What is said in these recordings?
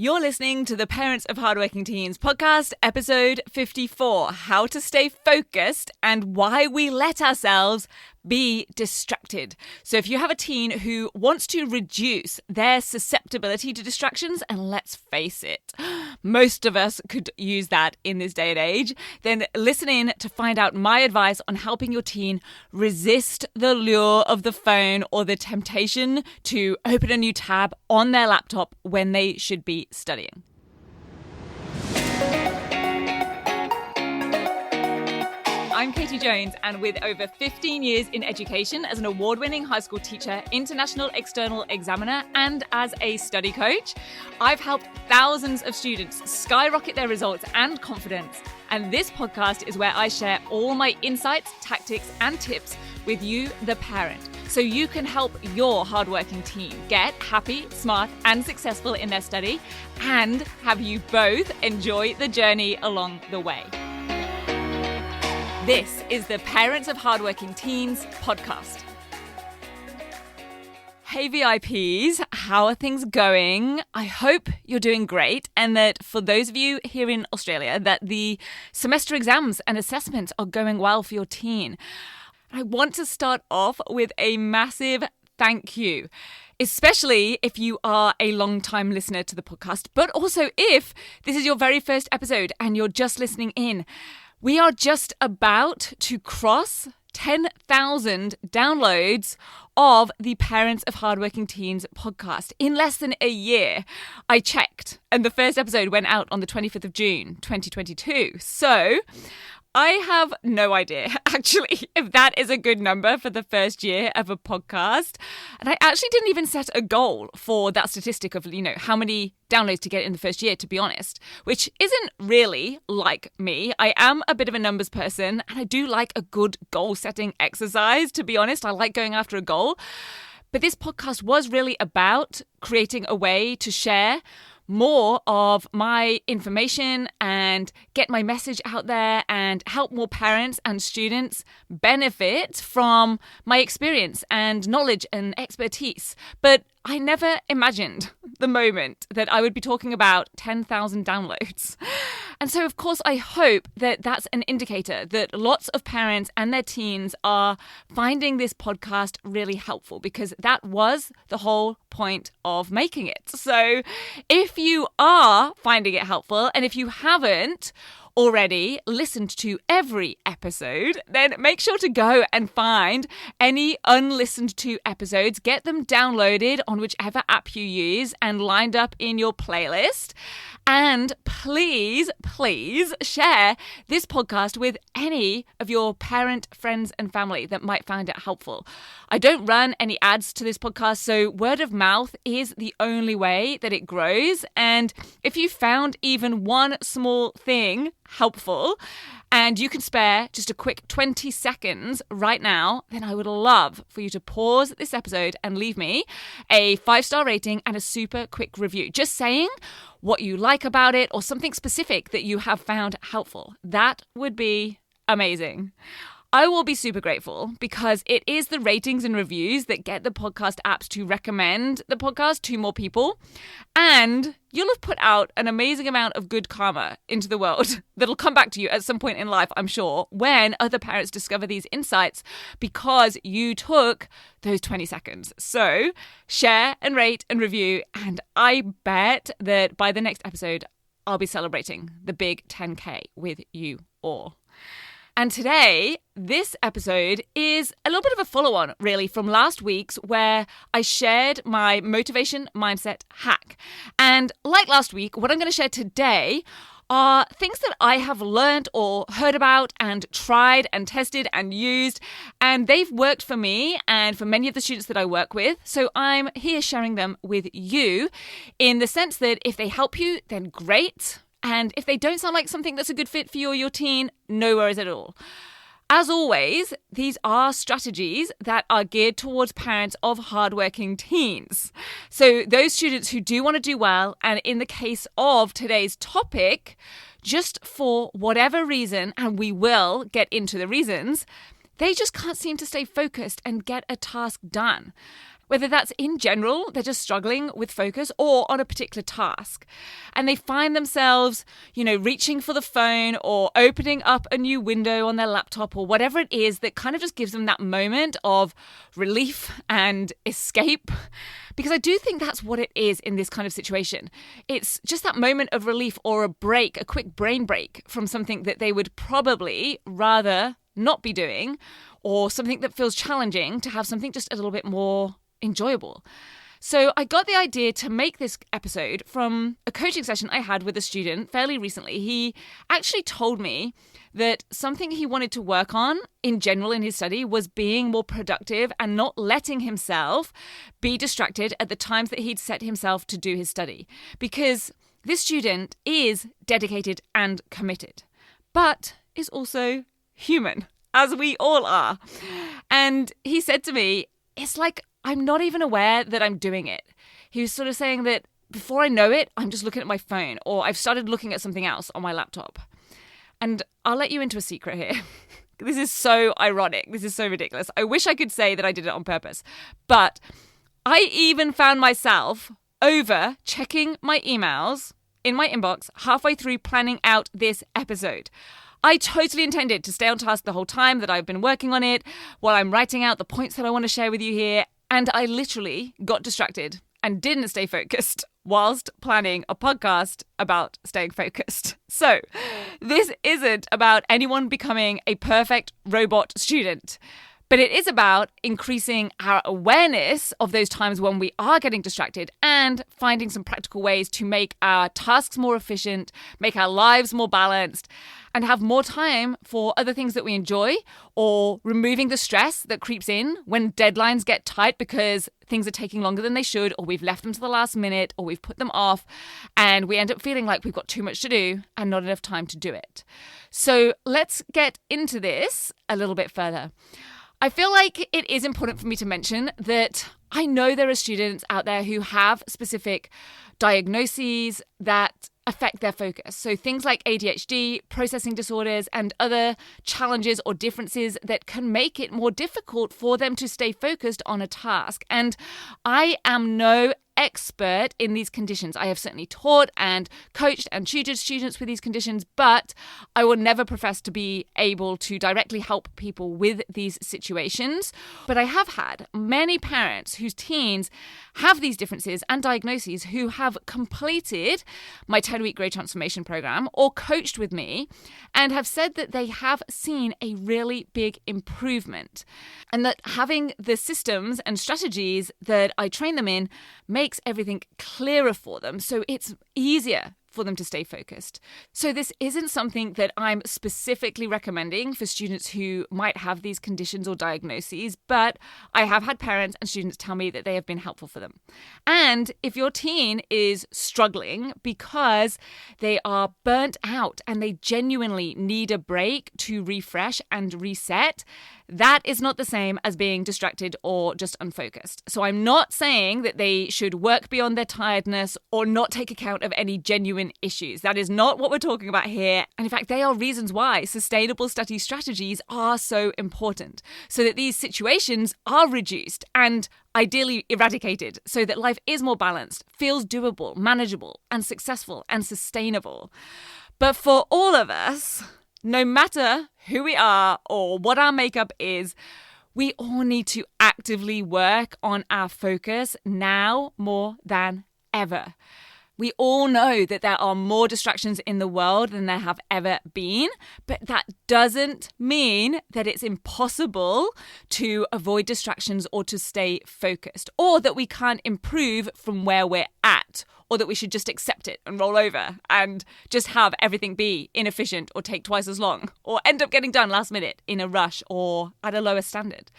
You're listening to the Parents of Hardworking Teens podcast, episode 54, How to Stay Focused and Why We Let Ourselves Be Distracted. So if you have a teen who wants to reduce their susceptibility to distractions, and let's face it, most of us could use that in this day and age, then listen in to find out my advice on helping your teen resist the lure of the phone or the temptation to open a new tab on their laptop when they should be studying. I'm Katie Jones, and with over 15 years in education as an award-winning high school teacher, international external examiner, and as a study coach, I've helped thousands of students skyrocket their results and confidence. And this podcast is where I share all my insights, tactics, and tips with you, the parent, so you can help your hardworking teen get happy, smart, and successful in their study, and have you both enjoy the journey along the way. This is the Parents of Hardworking Teens podcast. Hey VIPs, how are things going? I hope you're doing great, and that for those of you here in Australia, that the semester exams and assessments are going well for your teen. I want to start off with a massive thank you, especially if you are a long-time listener to the podcast, but also if this is your very first episode and you're just listening in. We are just about to cross 10,000 downloads of the Parents of Hardworking Teens podcast in less than a year. I checked, and the first episode went out on the 25th of June, 2022. So I have no idea, actually, if that is a good number for the first year of a podcast. And I actually didn't even set a goal for that statistic of, how many downloads to get in the first year, to be honest, which isn't really like me. I am a bit of a numbers person, and I do like a good goal-setting exercise, to be honest. I like going after a goal. But this podcast was really about creating a way to share more of my information and get my message out there and help more parents and students benefit from my experience and knowledge and expertise. But I never imagined the moment that I would be talking about 10,000 downloads. And so, of course, I hope that that's an indicator that lots of parents and their teens are finding this podcast really helpful, because that was the whole point of making it. So if you are finding it helpful, and if you haven't already listened to every episode, then make sure to go and find any unlistened to episodes, get them downloaded on whichever app you use and lined up in your playlist. And please share this podcast with any of your parent, friends, and family that might find it helpful. I don't run any ads to this podcast, so word of mouth is the only way that it grows. And if you found even one small thing helpful, and you can spare just a quick 20 seconds right now, then I would love for you to pause this episode and leave me a 5-star rating and a super quick review. Just saying what you like about it or something specific that you have found helpful. That would be amazing. I will be super grateful, because it is the ratings and reviews that get the podcast apps to recommend the podcast to more people. And you'll have put out an amazing amount of good karma into the world that'll come back to you at some point in life, I'm sure, when other parents discover these insights because you took those 20 seconds. So share and rate and review. And I bet that by the next episode, I'll be celebrating the big 10K with you all. And today, this episode is a little bit of a follow-on, really, from last week's, where I shared my motivation mindset hack. And like last week, what I'm going to share today are things that I have learned or heard about and tried and tested and used, and they've worked for me and for many of the students that I work with. So I'm here sharing them with you in the sense that if they help you, then great. And if they don't sound like something that's a good fit for you or your teen, no worries at all. As always, these are strategies that are geared towards parents of hardworking teens. So those students who do want to do well, and in the case of today's topic, just for whatever reason, and we will get into the reasons, they just can't seem to stay focused and get a task done. whether that's in general, they're just struggling with focus, or on a particular task. And they find themselves, reaching for the phone or opening up a new window on their laptop or whatever it is that kind of just gives them that moment of relief and escape. Because I do think that's what it is in this kind of situation. It's just that moment of relief or a break, a quick brain break from something that they would probably rather not be doing, or something that feels challenging, to have something just a little bit more enjoyable. So I got the idea to make this episode from a coaching session I had with a student fairly recently. He actually told me that something he wanted to work on in general in his study was being more productive and not letting himself be distracted at the times that he'd set himself to do his study. Because this student is dedicated and committed, but is also human, as we all are. And he said to me, it's like I'm not even aware that I'm doing it. He was sort of saying that before I know it, I'm just looking at my phone, or I've started looking at something else on my laptop. And I'll let you into a secret here. This is so ironic. This is so ridiculous. I wish I could say that I did it on purpose. But I even found myself over checking my emails in my inbox halfway through planning out this episode. I totally intended to stay on task the whole time that I've been working on it, while I'm writing out the points that I want to share with you here. And I literally got distracted and didn't stay focused whilst planning a podcast about staying focused. So this isn't about anyone becoming a perfect robot student, but it is about increasing our awareness of those times when we are getting distracted and finding some practical ways to make our tasks more efficient, make our lives more balanced, and have more time for other things that we enjoy, or removing the stress that creeps in when deadlines get tight because things are taking longer than they should, or we've left them to the last minute, or we've put them off, and we end up feeling like we've got too much to do and not enough time to do it. So let's get into this a little bit further. I feel like it is important for me to mention that I know there are students out there who have specific diagnoses that affect their focus. So things like ADHD, processing disorders, and other challenges or differences that can make it more difficult for them to stay focused on a task. And I am no expert in these conditions. I have certainly taught and coached and tutored students with these conditions, but I will never profess to be able to directly help people with these situations. But I have had many parents whose teens have these differences and diagnoses who have completed my 10-week Grade Transformation program or coached with me and have said that they have seen a really big improvement, and that having the systems and strategies that I train them in makes everything clearer for them, so it's easier for them to stay focused. So this isn't something that I'm specifically recommending for students who might have these conditions or diagnoses, but I have had parents and students tell me that they have been helpful for them. And if your teen is struggling because they are burnt out and they genuinely need a break to refresh and reset, that is not the same as being distracted or just unfocused. So I'm not saying that they should work beyond their tiredness or not take account of any genuine issues. That is not what we're talking about here. And in fact, they are reasons why sustainable study strategies are so important, so that these situations are reduced and ideally eradicated, so that life is more balanced, feels doable, manageable, and successful and sustainable. But for all of us, no matter who we are or what our makeup is, we all need to actively work on our focus now more than ever. We all know that there are more distractions in the world than there have ever been, but that doesn't mean that it's impossible to avoid distractions or to stay focused, or that we can't improve from where we're at, or that we should just accept it and roll over and just have everything be inefficient or take twice as long or end up getting done last minute in a rush or at a lower standard.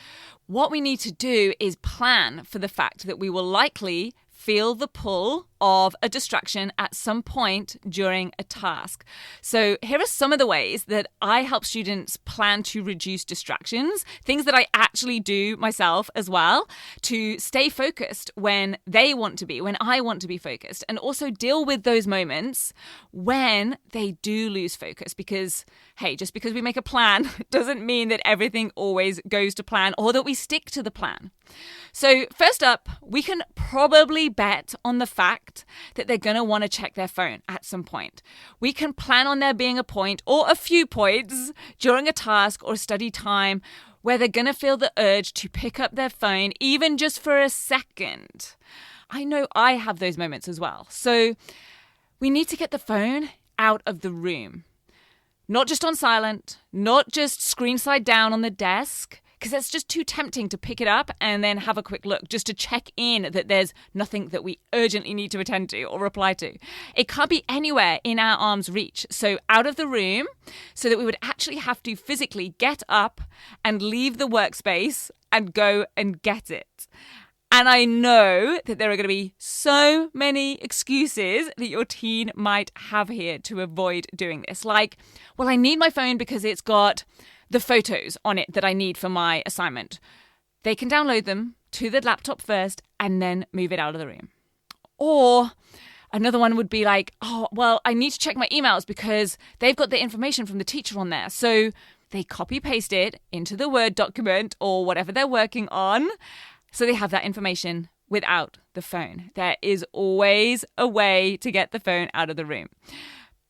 What we need to do is plan for the fact that we will likely feel the pull of a distraction at some point during a task. So here are some of the ways that I help students plan to reduce distractions, things that I actually do myself as well, to stay focused when I want to be focused, and also deal with those moments when they do lose focus. Because, hey, just because we make a plan doesn't mean that everything always goes to plan or that we stick to the plan. So first up, we can probably bet on the fact that they're going to want to check their phone at some point. We can plan on there being a point or a few points during a task or study time where they're going to feel the urge to pick up their phone, even just for a second. I know I have those moments as well. So we need to get the phone out of the room. Not just on silent, not just screen side down on the desk, because it's just too tempting to pick it up and then have a quick look just to check in that there's nothing that we urgently need to attend to or reply to. It can't be anywhere in our arm's reach. So out of the room, so that we would actually have to physically get up and leave the workspace and go and get it. And I know that there are going to be so many excuses that your teen might have here to avoid doing this. Like, well, I need my phone because it's got the photos on it that I need for my assignment. They can download them to the laptop first and then move it out of the room. Or another one would be like, oh, well, I need to check my emails because they've got the information from the teacher on there. So they copy paste it into the Word document or whatever they're working on. So they have that information without the phone. There is always a way to get the phone out of the room.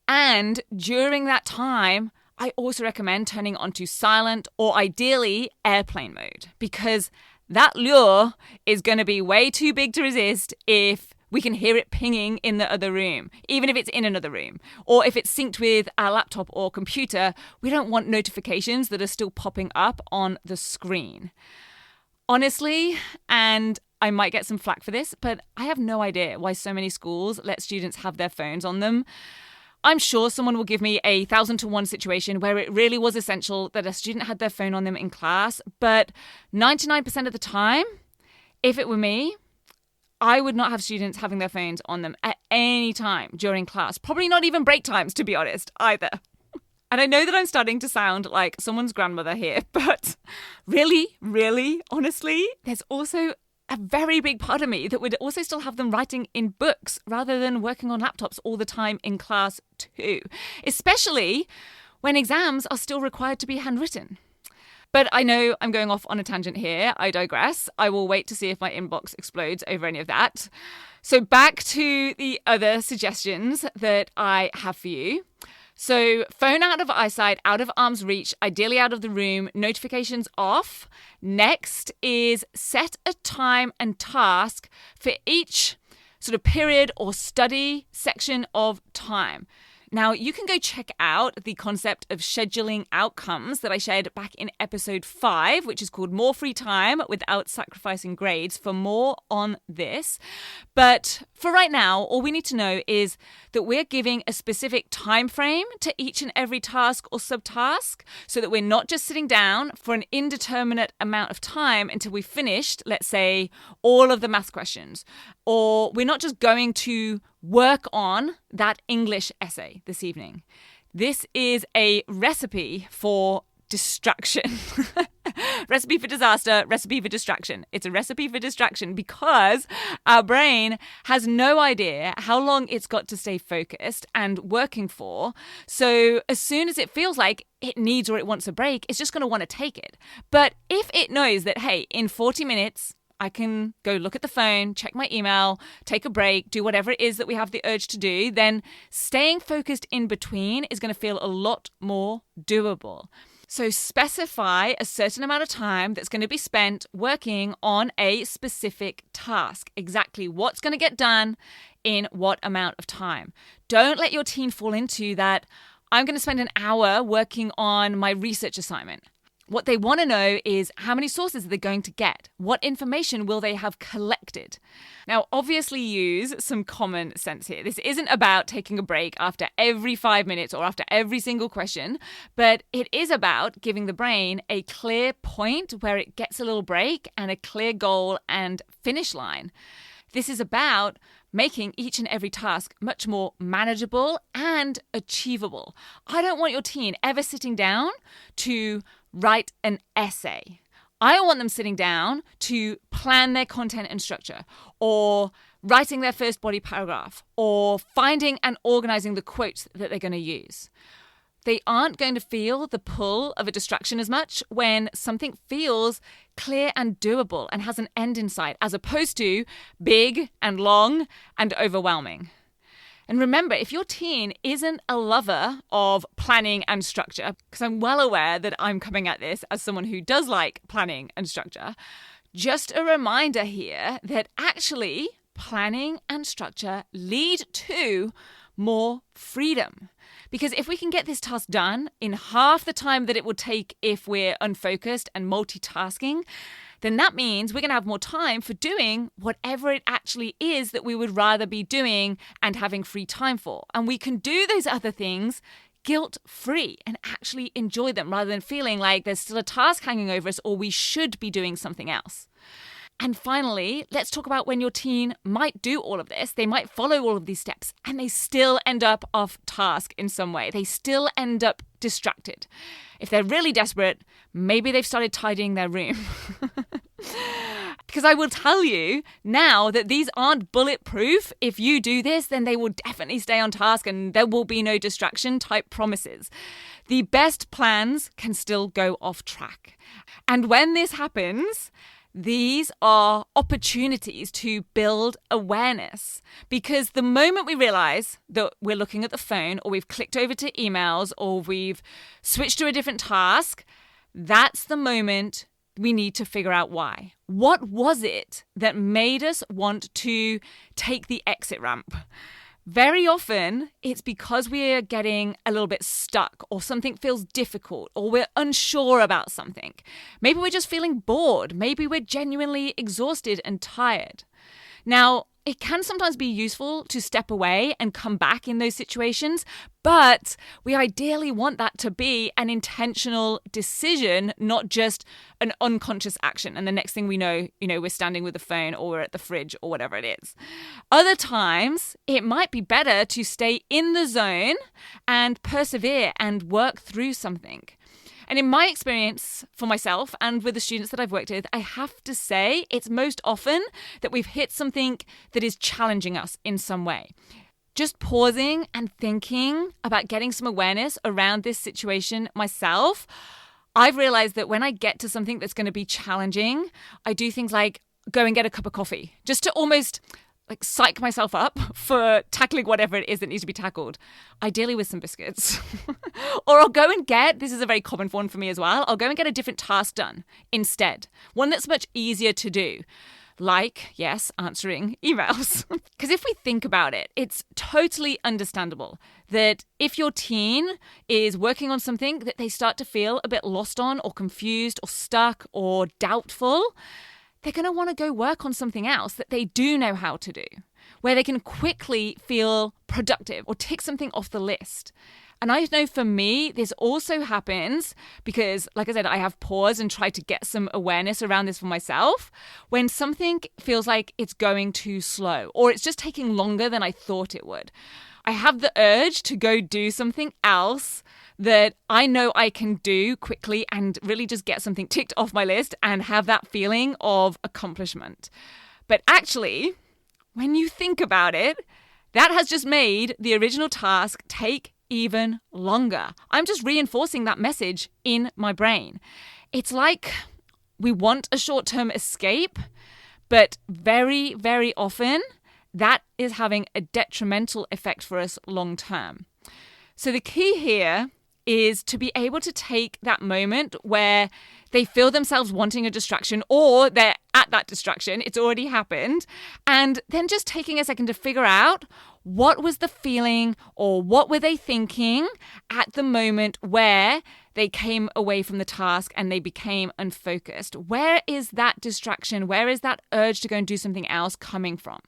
And during that time, I also recommend turning onto silent or ideally airplane mode, because that lure is going to be way too big to resist if we can hear it pinging in the other room, even if it's in another room. Or if it's synced with our laptop or computer, we don't want notifications that are still popping up on the screen. Honestly, and I might get some flack for this, but I have no idea why so many schools let students have their phones on them. I'm sure someone will give me a 1,000-to-1 situation where it really was essential that a student had their phone on them in class, but 99% of the time, if it were me, I would not have students having their phones on them at any time during class. Probably not even break times, to be honest, either. And I know that I'm starting to sound like someone's grandmother here, but really, honestly, there's also a very big part of me that would also still have them writing in books rather than working on laptops all the time in class too, especially when exams are still required to be handwritten. But I know I'm going off on a tangent here. I digress. I will wait to see if my inbox explodes over any of that. So back to the other suggestions that I have for you. So phone out of eyesight, out of arm's reach, ideally out of the room, notifications off. Next is set a time and task for each sort of period or study section of time. Now, you can go check out the concept of scheduling outcomes that I shared back in episode 5, which is called More Free Time Without Sacrificing Grades, for more on this. But for right now, all we need to know is that we're giving a specific time frame to each and every task or subtask, so that we're not just sitting down for an indeterminate amount of time until we've finished, let's say, all of the math questions. Or we're not just going to work on that English essay this evening. This is a recipe for distraction. Recipe for disaster, recipe for distraction. It's a recipe for distraction because our brain has no idea how long it's got to stay focused and working for. So as soon as it feels like it needs or it wants a break, it's just going to want to take it. But if it knows that, hey, in 40 minutes, I can go look at the phone, check my email, take a break, do whatever it is that we have the urge to do, then staying focused in between is going to feel a lot more doable. So specify a certain amount of time that's going to be spent working on a specific task. Exactly what's going to get done in what amount of time. Don't let your teen fall into that, I'm going to spend an hour working on my research assignment. What they want to know is how many sources are they going to get? What information will they have collected? Now, obviously use some common sense here. This isn't about taking a break after every 5 minutes or after every single question, but it is about giving the brain a clear point where it gets a little break and a clear goal and finish line. This is about making each and every task much more manageable and achievable. I don't want your teen ever sitting down to write an essay. I want them sitting down to plan their content and structure, or writing their first body paragraph, or finding and organizing the quotes that they're going to use. They aren't going to feel the pull of a distraction as much when something feels clear and doable and has an end in sight, as opposed to big and long and overwhelming. And remember, if your teen isn't a lover of planning and structure, because I'm well aware that I'm coming at this as someone who does like planning and structure, just a reminder here that actually planning and structure lead to more freedom. Because if we can get this task done in half the time that it would take if we're unfocused and multitasking, then that means we're going to have more time for doing whatever it actually is that we would rather be doing and having free time for. And we can do those other things guilt-free and actually enjoy them rather than feeling like there's still a task hanging over us or we should be doing something else. And finally, let's talk about when your teen might do all of this. They might follow all of these steps and they still end up off task in some way. They still end up distracted. If they're really desperate, maybe they've started tidying their room. Because I will tell you now that these aren't bulletproof. If you do this, then they will definitely stay on task and there will be no distraction type promises. The best plans can still go off track. And when this happens, these are opportunities to build awareness, because the moment we realize that we're looking at the phone or we've clicked over to emails or we've switched to a different task, that's the moment we need to figure out why. What was it that made us want to take the exit ramp? Very often, it's because we're getting a little bit stuck or something feels difficult or we're unsure about something. Maybe we're just feeling bored. Maybe we're genuinely exhausted and tired. Now, it can sometimes be useful to step away and come back in those situations, but we ideally want that to be an intentional decision, not just an unconscious action. And the next thing we know, we're standing with the phone or we're at the fridge or whatever it is. Other times, it might be better to stay in the zone and persevere and work through something. And in my experience for myself and with the students that I've worked with, I have to say it's most often that we've hit something that is challenging us in some way. Just pausing and thinking about getting some awareness around this situation myself, I've realized that when I get to something that's going to be challenging, I do things like go and get a cup of coffee just to almost psych myself up for tackling whatever it is that needs to be tackled, ideally with some biscuits. Or I'll go and this is a very common one for me as well, I'll go and get a different task done instead. One that's much easier to do. Like, yes, answering emails. Because if we think about it, it's totally understandable that if your teen is working on something that they start to feel a bit lost on or confused or stuck or doubtful, they're going to want to go work on something else that they do know how to do, where they can quickly feel productive or tick something off the list. And I know for me, this also happens because, like I said, I have paused and tried to get some awareness around this for myself. When something feels like it's going too slow or it's just taking longer than I thought it would, I have the urge to go do something else that I know I can do quickly and really just get something ticked off my list and have that feeling of accomplishment. But actually, when you think about it, that has just made the original task take even longer. I'm just reinforcing that message in my brain. It's like we want a short-term escape, but very, very often that is having a detrimental effect for us long-term. So the key here is to be able to take that moment where they feel themselves wanting a distraction or they're at that distraction, it's already happened, and then just taking a second to figure out what was the feeling or what were they thinking at the moment where they came away from the task and they became unfocused. Where is that distraction? Where is that urge to go and do something else coming from?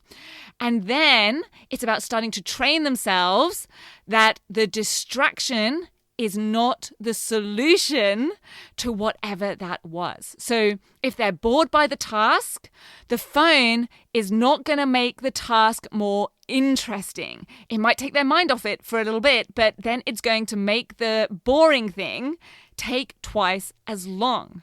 And then it's about starting to train themselves that the distraction is not the solution to whatever that was. So if they're bored by the task, the phone is not going to make the task more interesting. It might take their mind off it for a little bit, but then it's going to make the boring thing take twice as long.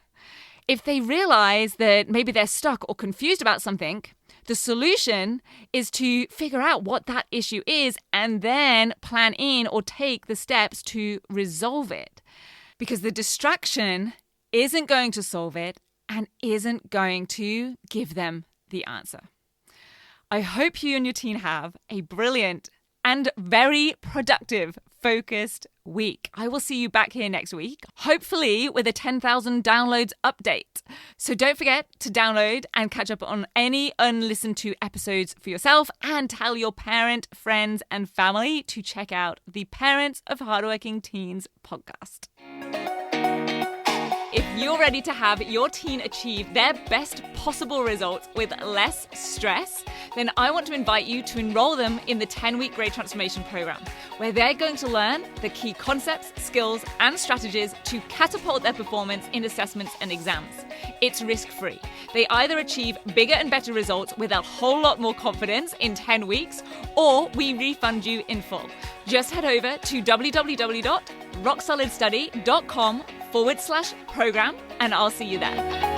If they realize that maybe they're stuck or confused about something, the solution is to figure out what that issue is and then plan in or take the steps to resolve it. Because the distraction isn't going to solve it and isn't going to give them the answer. I hope you and your teen have a brilliant and very productive, focused week. I will see you back here next week, hopefully with a 10,000 downloads update. So don't forget to download and catch up on any unlistened to episodes for yourself, and tell your parent, friends, and family to check out the Parents of Hardworking Teens podcast. If you're ready to have your teen achieve their best possible results with less stress, then I want to invite you to enroll them in the 10-week Grade Transformation Program, where they're going to learn the key concepts, skills, and strategies to catapult their performance in assessments and exams. It's risk-free. They either achieve bigger and better results with a whole lot more confidence in 10 weeks, or we refund you in full. Just head over to www.rocksolidstudy.com/program, and I'll see you there.